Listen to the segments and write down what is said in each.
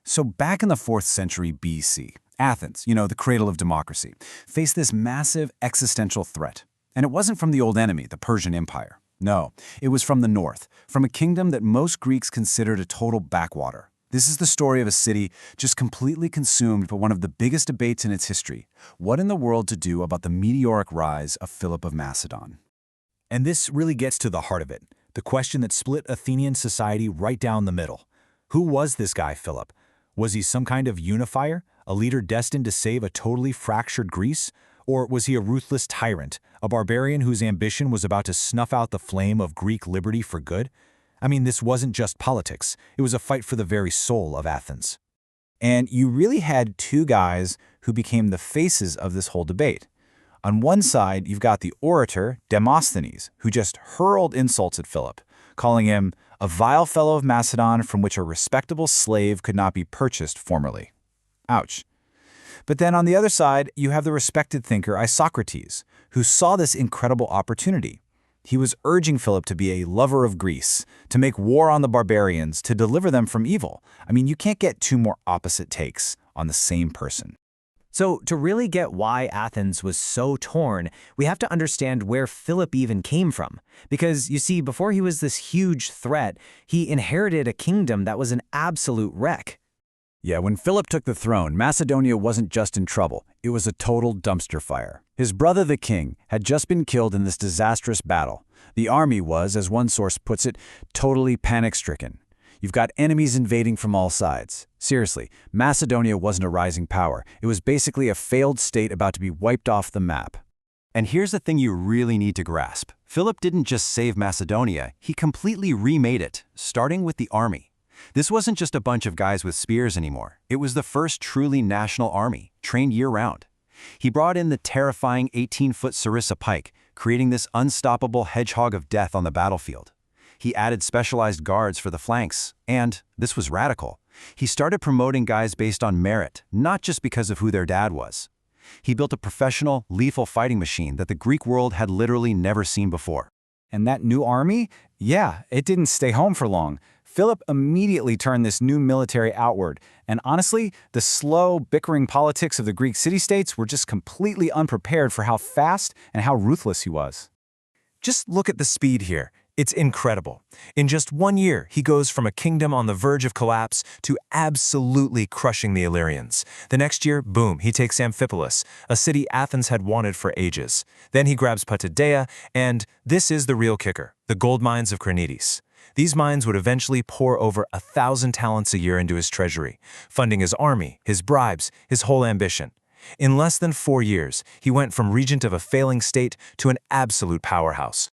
So back in the 4th century BC, Athens, the cradle of democracy, faced this massive existential threat. And it wasn't from the old enemy, the Persian Empire. No, it was from the north, from a kingdom that most Greeks considered a total backwater. This is the story of a city just completely consumed by one of the biggest debates in its history. What in the world to do about the meteoric rise of Philip of Macedon? And this really gets to the heart of it, the question that split Athenian society right down the middle. Who was this guy, Philip? Was he some kind of unifier, a leader destined to save a totally fractured Greece? Or was he a ruthless tyrant, a barbarian whose ambition was about to snuff out the flame of Greek liberty for good? I mean, this wasn't just politics. It was a fight for the very soul of Athens. And you really had two guys who became the faces of this whole debate. On one side, you've got the orator, Demosthenes, who just hurled insults at Philip, calling him a vile fellow of Macedon from which a respectable slave could not be purchased formerly. Ouch. But then on the other side, you have the respected thinker Isocrates, who saw this incredible opportunity. He was urging Philip to be a lover of Greece, to make war on the barbarians, to deliver them from evil. I mean, you can't get two more opposite takes on the same person. So to really get why Athens was so torn, we have to understand where Philip even came from. Because, you see, before he was this huge threat, he inherited a kingdom that was an absolute wreck. Yeah, when Philip took the throne, Macedonia wasn't just in trouble. It was a total dumpster fire. His brother, the king, had just been killed in this disastrous battle. The army was, as one source puts it, totally panic-stricken. You've got enemies invading from all sides. Seriously, Macedonia wasn't a rising power. It was basically a failed state about to be wiped off the map. And here's the thing you really need to grasp. Philip didn't just save Macedonia, he completely remade it, starting with the army. This wasn't just a bunch of guys with spears anymore. It was the first truly national army, trained year-round. He brought in the terrifying 18-foot Sarissa pike, creating this unstoppable hedgehog of death on the battlefield. He added specialized guards for the flanks, and, this was radical, he started promoting guys based on merit, not just because of who their dad was. He built a professional, lethal fighting machine that the Greek world had literally never seen before. And that new army? Yeah, it didn't stay home for long. Philip immediately turned this new military outward, and honestly, the slow, bickering politics of the Greek city-states were just completely unprepared for how fast and how ruthless he was. Just look at the speed here. It's incredible. In just 1 year, he goes from a kingdom on the verge of collapse to absolutely crushing the Illyrians. The next year, boom, he takes Amphipolis, a city Athens had wanted for ages. Then he grabs Patidea, and this is the real kicker, the gold mines of Cranides. These mines would eventually pour over 1,000 talents a year into his treasury, funding his army, his bribes, his whole ambition. In less than 4 years, he went from regent of a failing state to an absolute powerhouse.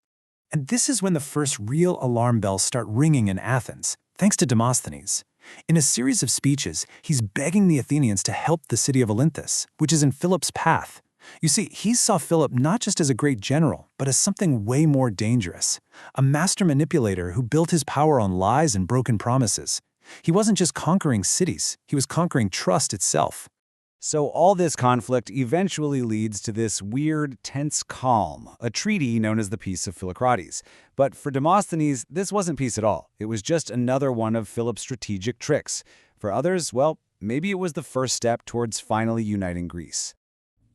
And this is when the first real alarm bells start ringing in Athens, thanks to Demosthenes. In a series of speeches, he's begging the Athenians to help the city of Olynthus, which is in Philip's path. You see, he saw Philip not just as a great general, but as something way more dangerous. A master manipulator who built his power on lies and broken promises. He wasn't just conquering cities, he was conquering trust itself. So all this conflict eventually leads to this weird, tense calm, a treaty known as the Peace of Philocrates. But for Demosthenes, this wasn't peace at all. It was just another one of Philip's strategic tricks. For others, well, maybe it was the first step towards finally uniting Greece.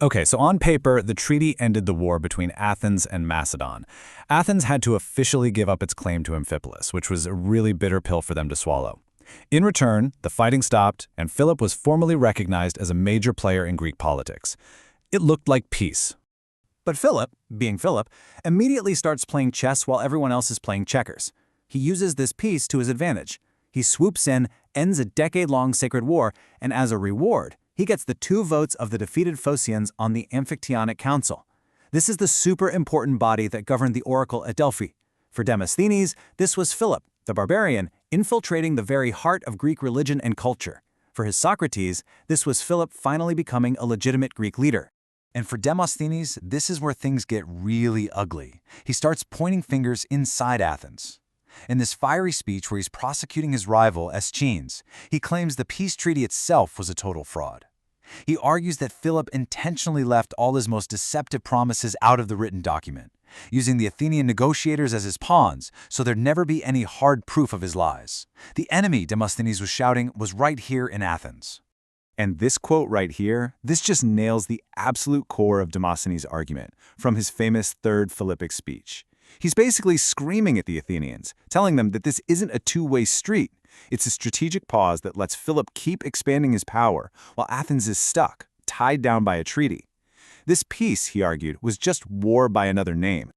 Okay, so on paper, the treaty ended the war between Athens and Macedon. Athens had to officially give up its claim to Amphipolis, which was a really bitter pill for them to swallow. In return, the fighting stopped, and Philip was formally recognized as a major player in Greek politics. It looked like peace. But Philip, being Philip, immediately starts playing chess while everyone else is playing checkers. He uses this peace to his advantage. He swoops in, ends a decade-long sacred war, and as a reward, he gets the 2 votes of the defeated Phocians on the Amphictyonic Council. This is the super important body that governed the oracle at Delphi. For Demosthenes, this was Philip, the barbarian, infiltrating the very heart of Greek religion and culture. For his Socrates, this was Philip finally becoming a legitimate Greek leader. And for Demosthenes, this is where things get really ugly. He starts pointing fingers inside Athens. In this fiery speech where he's prosecuting his rival, Aeschines, he claims the peace treaty itself was a total fraud. He argues that Philip intentionally left all his most deceptive promises out of the written document. using the Athenian negotiators as his pawns, so there'd never be any hard proof of his lies. The enemy, Demosthenes was shouting, was right here in Athens. And this quote right here, this just nails the absolute core of Demosthenes' argument from his famous Third Philippic speech. He's basically screaming at the Athenians, telling them that this isn't a two-way street. It's a strategic pause that lets Philip keep expanding his power, while Athens is stuck, tied down by a treaty. This peace, he argued, was just war by another name.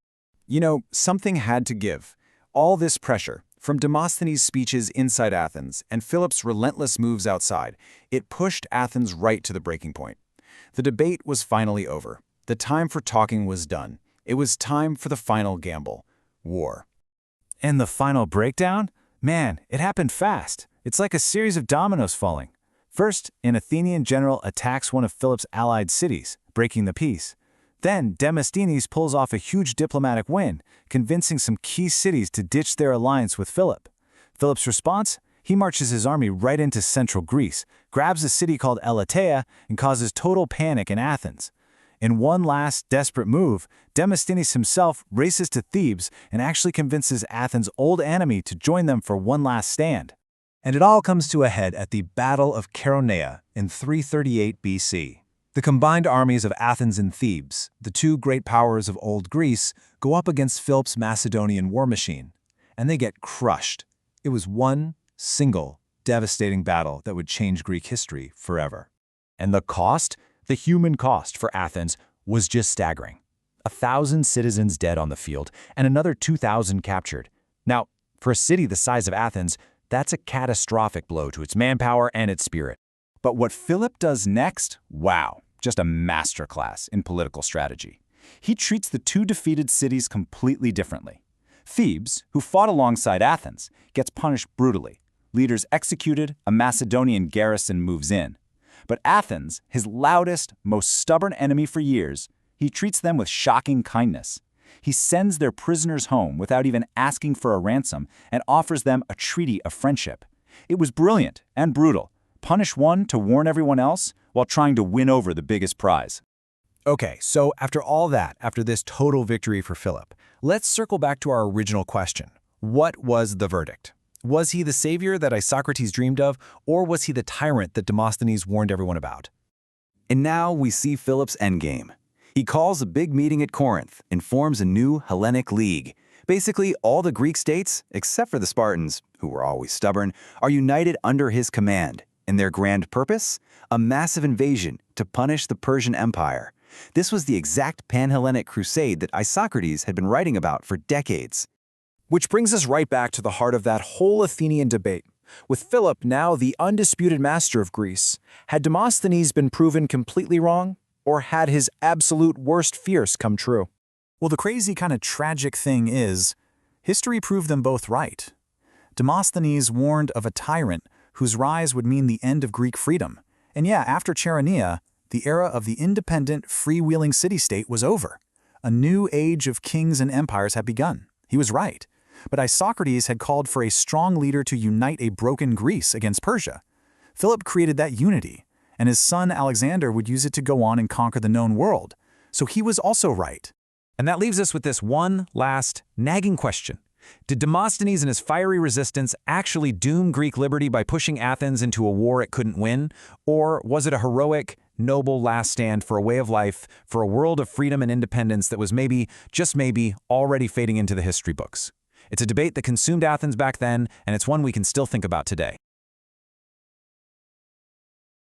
You know, something had to give. All this pressure, from Demosthenes' speeches inside Athens and Philip's relentless moves outside, it pushed Athens right to the breaking point. The debate was finally over. The time for talking was done. It was time for the final gamble, war. And the final breakdown? Man, it happened fast. It's like a series of dominoes falling. First, an Athenian general attacks one of Philip's allied cities, breaking the peace. Then, Demosthenes pulls off a huge diplomatic win, convincing some key cities to ditch their alliance with Philip. Philip's response? He marches his army right into central Greece, grabs a city called Elatea, and causes total panic in Athens. In one last, desperate move, Demosthenes himself races to Thebes and actually convinces Athens' old enemy to join them for one last stand. And it all comes to a head at the Battle of Chaeronea in 338 BC. The combined armies of Athens and Thebes, the two great powers of Old Greece, go up against Philip's Macedonian war machine, and they get crushed. It was one single, devastating battle that would change Greek history forever. And the cost? The human cost for Athens was just staggering. 1,000 citizens dead on the field and another 2,000 captured. Now, for a city the size of Athens, that's a catastrophic blow to its manpower and its spirit. But what Philip does next, wow, just a masterclass in political strategy. He treats the two defeated cities completely differently. Thebes, who fought alongside Athens, gets punished brutally. Leaders executed, a Macedonian garrison moves in. But Athens, his loudest, most stubborn enemy for years, he treats them with shocking kindness. He sends their prisoners home without even asking for a ransom and offers them a treaty of friendship. It was brilliant and brutal. Punish one to warn everyone else while trying to win over the biggest prize. Okay, so after all that, after this total victory for Philip, let's circle back to our original question. What was the verdict? Was he the savior that Isocrates dreamed of, or was he the tyrant that Demosthenes warned everyone about? And now we see Philip's endgame. He calls a big meeting at Corinth and forms a new Hellenic League. Basically, all the Greek states, except for the Spartans, who were always stubborn, are united under his command. And their grand purpose? A massive invasion to punish the Persian Empire. This was the exact pan-Hellenic crusade that Isocrates had been writing about for decades. Which brings us right back to the heart of that whole Athenian debate. With Philip now the undisputed master of Greece, had Demosthenes been proven completely wrong, or had his absolute worst fears come true? Well, the crazy kind of tragic thing is, history proved them both right. Demosthenes warned of a tyrant whose rise would mean the end of Greek freedom. And yeah, after Chaeronea, the era of the independent, freewheeling city-state was over. A new age of kings and empires had begun. He was right. But Isocrates had called for a strong leader to unite a broken Greece against Persia. Philip created that unity, and his son Alexander would use it to go on and conquer the known world. So he was also right. And that leaves us with this one last nagging question. Did Demosthenes and his fiery resistance actually doom Greek liberty by pushing Athens into a war it couldn't win? Or was it a heroic, noble last stand for a way of life, for a world of freedom and independence that was maybe, just maybe, already fading into the history books? It's a debate that consumed Athens back then, and it's one we can still think about today.